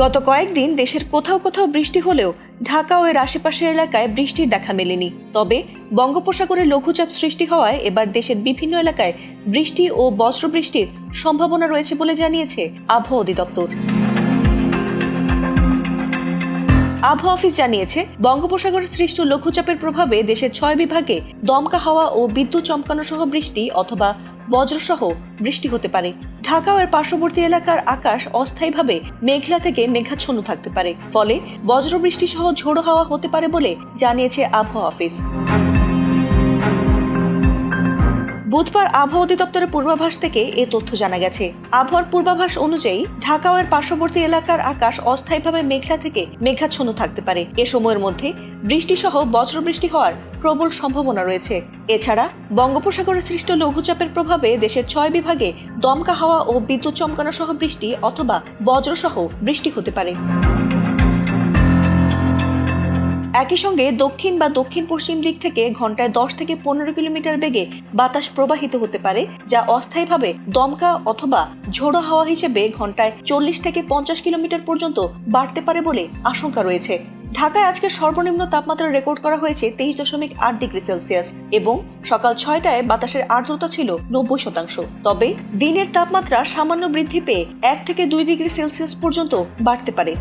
গত কয়েকদিন দেশের কোথাও কোথাও বৃষ্টি হলেও ঢাকা ও এর আশেপাশের এলাকায় বৃষ্টির দেখা মেলেনি। তবে বঙ্গোপসাগরে লঘুচাপ সৃষ্টি হওয়ায় এবার দেশের বিভিন্ন এলাকায় বৃষ্টি ও বজ্রবৃষ্টির সম্ভাবনা রয়েছে বলে জানিয়েছে আবহাওয়া অধিদপ্তর। আবহাওয়া অফিস জানিয়েছে, বঙ্গোপসাগরে সৃষ্ট লঘুচাপের প্রভাবে দেশের 6 বিভাগে দমকা হাওয়া ও বিদ্যুৎ চমকানো সহ বৃষ্টি অথবা বজ্রসহ বৃষ্টি হতে পারে। ঢাকা ও এর পার্শ্ববর্তী এলাকার আকাশ অস্থায়ীভাবে মেঘলা থেকে মেঘাচ্ছন্ন থাকতে পারে, ফলে বজ্রবৃষ্টি সহ ঝোড়ো হাওয়া হতে পারে বলে জানিয়েছে আবহাওয়া অফিস। বুধবার আবহাওয়া অধিদপ্তরের পূর্বাভাস থেকে এ তথ্য জানা গেছে। আবহাওয়ার পূর্বাভাস অনুযায়ী ঢাকা ও এর পার্শ্ববর্তী এলাকার আকাশ অস্থায়ীভাবে মেঘলা থেকে মেঘাচ্ছন্ন থাকতে পারে। এ সময়ের মধ্যে বৃষ্টি সহ বজ্রবৃষ্টি হওয়ার প্রবল সম্ভাবনা রয়েছে। এছাড়া বঙ্গোপসাগরে সৃষ্ট লঘুচাপের প্রভাবে দেশের 6 বিভাগে দমকা হাওয়া ও বিদ্যুৎ চমকানো সহ বৃষ্টি অথবা বজ্রসহ বৃষ্টি হতে পারে। একই সঙ্গে দক্ষিণ বা দক্ষিণ পশ্চিম দিক থেকে ঘন্টায় 10 থেকে 15 কিলোমিটার বেগে বাতাস প্রবাহিত হতে পারে, যা অস্থায়ীভাবে দমকা অথবা ঝোড়ো হাওয়া হিসেবে ঘন্টায় 40 থেকে 50 কিলোমিটার পর্যন্ত বাড়তে পারে বলে আশঙ্কা রয়েছে। ঢাকায় আজকের সর্বনিম্ন তাপমাত্রা রেকর্ড করা হয়েছে 23.8 ডিগ্রি সেলসিয়াস এবং সকাল 6টায় বাতাসের আর্দ্রতা ছিল 90%। তবে দিনের তাপমাত্রা সামান্য বৃদ্ধি পেয়ে 1 থেকে 2 ডিগ্রি সেলসিয়াস পর্যন্ত বাড়তে পারে।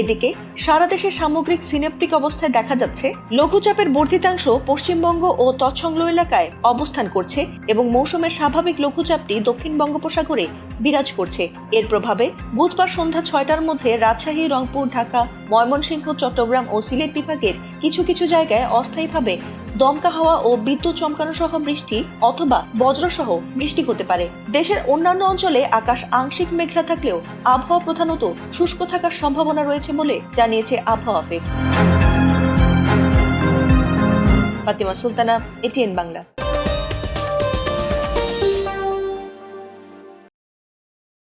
এদিকে সারা দেশে সামগ্রিক সিনেপ্টিক অবস্থায় দেখা যাচ্ছে লঘুচাপের বর্ধিতাংশ পশ্চিমবঙ্গ ও তৎসংলগ্ন এলাকায় অবস্থান করছে এবং মৌসুমের স্বাভাবিক লঘুচাপটি দক্ষিণ বঙ্গোপসাগরে বিরাজ করছে। এর প্রভাবে বুধবার সন্ধ্যা 6টার মধ্যে রাজশাহী, রংপুর, ঢাকা, ময়মনসিংহ, চট্টগ্রাম ও সিলেট বিভাগের কিছু কিছু জায়গায় অস্থায়ীভাবে দমকা হাওয়া ও বিদ্যুৎ চমকানো সহ বৃষ্টি অথবা বজ্রসহ বৃষ্টি হতে পারে। দেশের অন্যান্য অঞ্চলে আকাশ আংশিক মেঘলা থাকলেও আবহাওয়া প্রধানত শুষ্ক থাকার সম্ভাবনা রয়েছে বলে জানিয়েছে আবহাওয়া অফিস। ফাতিমা সুলতানা, এটিএন বাংলা।